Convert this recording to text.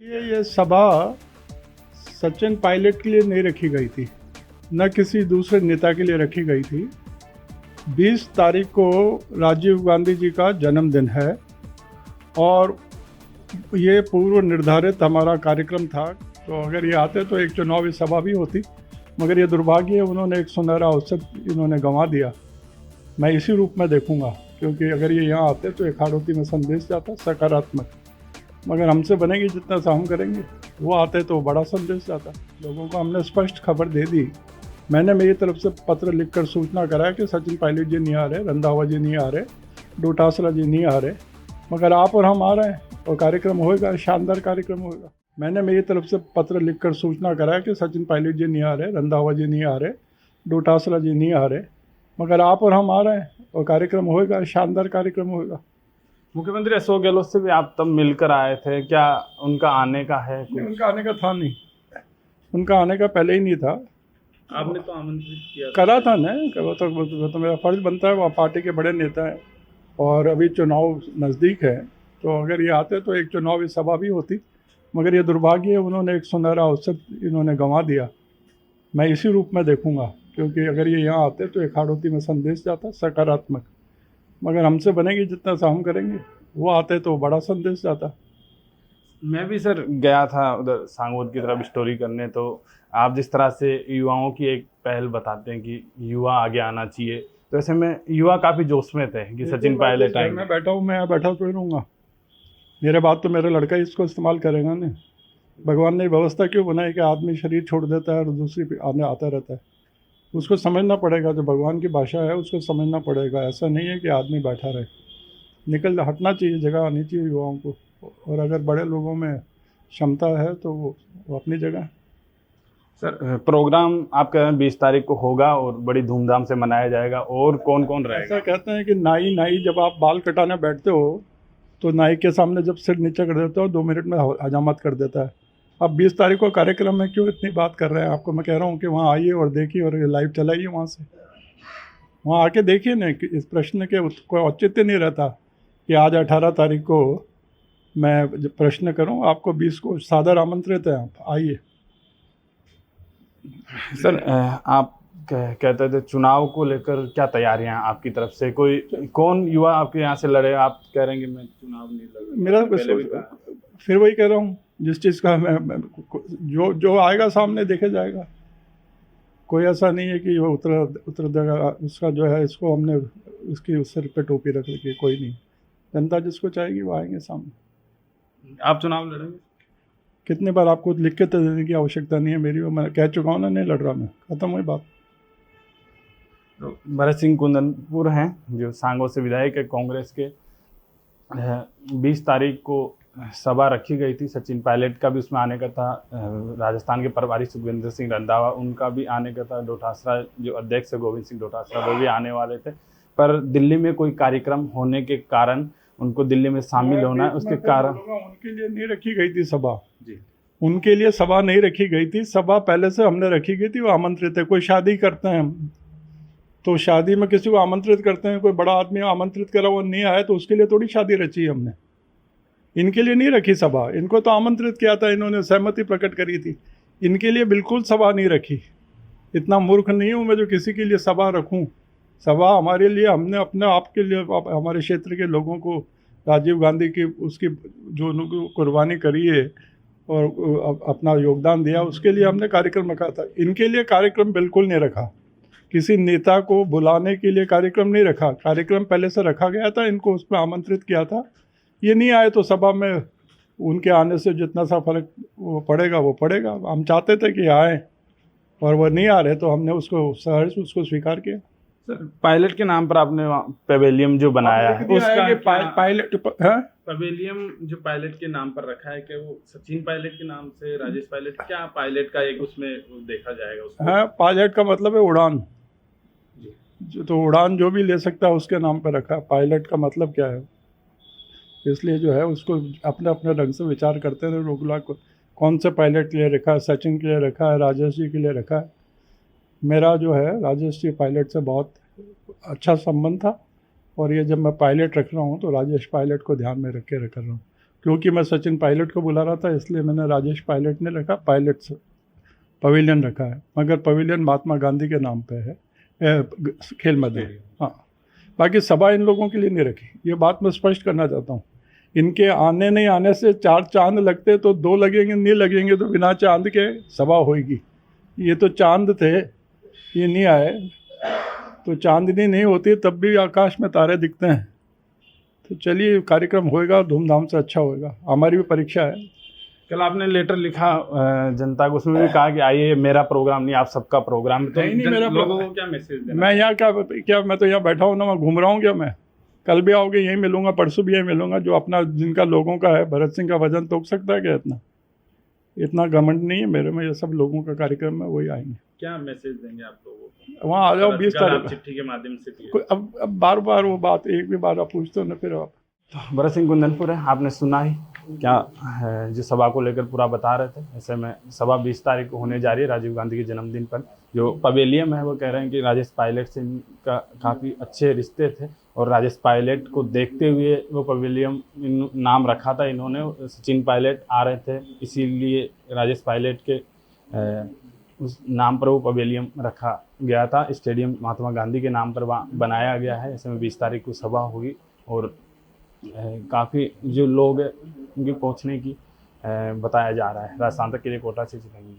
ये सभा सचिन पायलट के लिए नहीं रखी गई थी, न किसी दूसरे नेता के लिए रखी गई थी। 20 तारीख को राजीव गांधी जी का जन्मदिन है और ये पूर्व निर्धारित हमारा कार्यक्रम था। तो अगर ये आते तो एक चुनावी सभा भी होती, मगर ये दुर्भाग्य है, उन्होंने एक सुनहरा अवसर इन्होंने गंवा दिया। मैं इसी रूप में देखूंगा, क्योंकि अगर ये यहाँ आते तो एक हाड़ौती में संदेश जाता सकारात्मक, मगर हमसे बनेगी जितना सा हम करेंगे। वो आते तो बड़ा संदेश जाता। लोगों को हमने स्पष्ट खबर दे दी। मैंने मेरी तरफ से पत्र लिखकर सूचना कराया कि सचिन पायलट जी नहीं आ रहे, रंधावा जी नहीं आ रहे, डोटासरा जी नहीं आ रहे, मगर आप और हम आ रहे हैं और कार्यक्रम होएगा, शानदार कार्यक्रम होएगा। मैंने मेरी तरफ से पत्र लिखकर सूचना कराया कि सचिन पायलट जी नहीं आ रहे, रंधावा जी नहीं आ रहे, डोटासरा जी नहीं आ रहे, मगर आप और हम आ रहे हैं और कार्यक्रम होएगा, शानदार कार्यक्रम होएगा। मुख्यमंत्री अशोक गहलोत से भी आप तब मिलकर आए थे, क्या उनका आने का है कुछ? उनका आने का था नहीं, उनका आने का पहले ही नहीं था। आपने तो आमंत्रित किया करा था ना, वो तो मेरा फर्ज बनता है। वो पार्टी के बड़े नेता हैं और अभी चुनाव नज़दीक है, तो अगर ये आते तो एक चुनावी सभा भी होती, मगर ये दुर्भाग्य है, उन्होंने एक सुनहरा अवसर इन्होंने गंवा दिया। मैं इसी रूप में देखूंगा, क्योंकि अगर ये यहाँ आते तो एक हाड़ौती में संदेश जाता सकारात्मक, मगर हमसे बनेगी जितना सा हम करेंगे। वो आते तो बड़ा संदेश जाता। मैं भी सर गया था उधर सांगोद की तरफ स्टोरी करने, तो आप जिस तरह से युवाओं की एक पहल बताते हैं कि युवा आगे आना चाहिए, तो ऐसे में युवा काफ़ी जोश में थे कि सचिन पायलट आएंगे। मैं बैठा हूँ, मैं यहाँ बैठा तो रहूँगा। मेरे बाद तो मेरा लड़का ही इसको इस्तेमाल करेगा ना। भगवान ने व्यवस्था क्यों बनाई कि आदमी शरीर छोड़ देता है और दूसरी पे आने आता रहता है। उसको समझना पड़ेगा, जो भगवान की भाषा है उसको समझना पड़ेगा। ऐसा नहीं है कि आदमी बैठा रहे, निकल हटना चाहिए, जगह आनी चाहिए युवाओं को। और अगर बड़े लोगों में क्षमता है तो वो अपनी जगह। सर प्रोग्राम आप कह रहे हैं 20 तारीख को होगा और बड़ी धूमधाम से मनाया जाएगा, और कौन कौन रहेगा? ऐसा कहते हैं कि नाई जब आप बाल कटाने बैठते हो तो नाई के सामने जब सिर नीचे कर देते हो 2 मिनट में हजामत कर देता है। अब 20 तारीख को कार्यक्रम में क्यों इतनी बात कर रहे हैं? आपको मैं कह रहा हूँ कि वहाँ आइए और देखिए और लाइव चलाइए। वहाँ आके देखिए ना कि इस प्रश्न के कोई औचित्य नहीं रहता कि आज 18 तारीख को मैं जब प्रश्न करूं। आपको 20 को सादर आमंत्रित है, आप आइए। सर आप कहते थे चुनाव को लेकर क्या तैयारियां आपकी तरफ से? कौन युवा आपके यहाँ से लड़े? आप कह रहे हैं कि मैं चुनाव नहीं लड़ मेरा फिर वही कह रहा हूँ, जिस चीज़ का मैं जो आएगा सामने देखे जाएगा। कोई ऐसा नहीं है कि वो उतर देगा उसका जो है, इसको हमने उसकी सिर पे टोपी रख रखी, कोई नहीं। जनता जिसको चाहेगी वो आएंगे सामने। आप चुनाव लड़ेंगे? कितने बार आपको लिख के तो देने की आवश्यकता नहीं है मेरी, मैं कह चुका हूँ ना, नहीं लड़ रहा मैं, खत्म हुई बात। तो भरत सिंह कुंदनपुर हैं जो सांगों से विधायक है कांग्रेस के। 20 तारीख को सभा रखी गई थी, सचिन पायलट का भी उसमें आने का था, राजस्थान के प्रभारी सुखविंदर सिंह रंधावा उनका भी आने का था, डोटासरा जो अध्यक्ष है गोविंद सिंह डोटासरा वो भी आने वाले थे, पर दिल्ली में कोई कार्यक्रम होने के कारण उनको दिल्ली में शामिल होना है, उसके कारण उनके लिए नहीं रखी गई थी सभा जी। उनके लिए सभा नहीं रखी गई थी। सभा पहले से हमने रखी गई थी, वो आमंत्रित है। कोई शादी करते हैं तो शादी में किसी को आमंत्रित करते हैं, कोई बड़ा आदमी आमंत्रित करा वो नहीं आया तो उसके लिए थोड़ी शादी रची है हमने। इनके लिए नहीं रखी सभा, इनको तो आमंत्रित किया था, इन्होंने सहमति प्रकट करी थी। इनके लिए बिल्कुल सभा नहीं रखी। इतना मूर्ख नहीं हूँ मैं जो किसी के लिए सभा रखूँ। सभा हमारे लिए, हमने अपने आप के लिए, हमारे क्षेत्र के लोगों को, राजीव गांधी की उसकी जो उन्होंने कुर्बानी करी है और अपना योगदान दिया, उसके लिए हमने कार्यक्रम रखा था। इनके लिए कार्यक्रम बिल्कुल नहीं रखा। किसी नेता को बुलाने के लिए कार्यक्रम नहीं रखा। कार्यक्रम पहले से रखा गया था, इनको उसमें आमंत्रित किया था। ये नहीं आए तो सभा में उनके आने से जितना सा फर्क वो पड़ेगा वो पड़ेगा। हम चाहते थे कि आए और वो नहीं आ रहे, तो हमने उसको सहर्ष उसको स्वीकार किया। सर पायलट के नाम पर आपने पेवेलियम जो बनाया है उसका पायलट पेवेलियम जो पायलट के नाम पर रखा है, क्या वो सचिन पायलट के नाम से राजेश पायलट, क्या पायलट का एक उसमें देखा जाएगा उसको? हाँ, पायलट का मतलब है उड़ान। तो उड़ान जो भी ले सकता है उसके नाम पर रखा। पायलट का मतलब क्या है, इसलिए जो है उसको अपने अपने ढंग से विचार करते रहे। रोगला को कौन से पायलट के लिए रखा है, सचिन के लिए रखा है, राजेश जी के लिए रखा है। मेरा जो है राजेश जी पायलट से बहुत अच्छा संबंध था, और ये जब मैं पायलट रख रहा हूँ तो राजेश पायलट को ध्यान में रख के कर रहा हूँ। क्योंकि मैं सचिन पायलट को बुला रहा था इसलिए मैंने राजेश पायलट ने रखा, पायलट पवेलियन रखा है, मगर पवेलियन महात्मा गांधी के नाम पे है, खेल मैदान। हाँ, बाकी सभा इन लोगों के लिए नहीं रखी, ये बात मैं स्पष्ट करना चाहता हूँ। इनके आने नहीं आने से 4 चांद लगते तो 2 लगेंगे, नहीं लगेंगे तो बिना चांद के सभा होगी। ये तो चांद थे, ये नहीं आए तो चांदनी नहीं होती, तब भी आकाश में तारे दिखते हैं। तो चलिए, कार्यक्रम होएगा, धूमधाम से अच्छा होएगा। हमारी भी परीक्षा है। कल आपने लेटर लिखा जनता को, उसमें भी कहा कि आइए, मेरा प्रोग्राम नहीं, आप सबका प्रोग्राम। तो नहीं, मेरा लोगों को क्या मैसेज देना? मैं यहाँ क्या मैं तो यहाँ बैठा हूँ ना, मैं घूम रहा हूँ क्या? मैं कल भी आओगे यहीं मिलूंगा, परसों भी यहीं मिलूंगा। जो अपना जिनका लोगों का है, भरत सिंह का वजन तोक सकता है क्या? इतना घमंड नहीं है मेरे में। ये सब लोगों का कार्यक्रम है, वही आएंगे। क्या मैसेज देंगे आप लोगों को? वहाँ आ जाओ 20 तारीख। चिट्ठी के माध्यम से अब बार बार वो बात, एक भी बार आप पूछते हो ना, फिर आप। तो भरत सिंह कुंदनपुर है, आपने सुना ही क्या है, जो सभा को लेकर पूरा बता रहे थे। ऐसे में सभा 20 तारीख को होने जा रही है, राजीव गांधी के जन्मदिन पर। जो पवेलियन है वो कह रहे हैं कि राजेश पायलट से इनका काफ़ी अच्छे रिश्ते थे और राजेश पायलट को देखते हुए वो पवेलियन नाम रखा था इन्होंने। सचिन पायलट आ रहे थे, इसीलिए राजेश पायलट के उस नाम पर वो पवेलियन रखा गया था। स्टेडियम महात्मा गांधी के नाम पर बनाया गया है। ऐसे में 20 तारीख को सभा होगी और काफ़ी जो लोग हैं उनकी पहुंचने की बताया जा रहा है। राजस्थान तक के लिए कोटा से चिकन।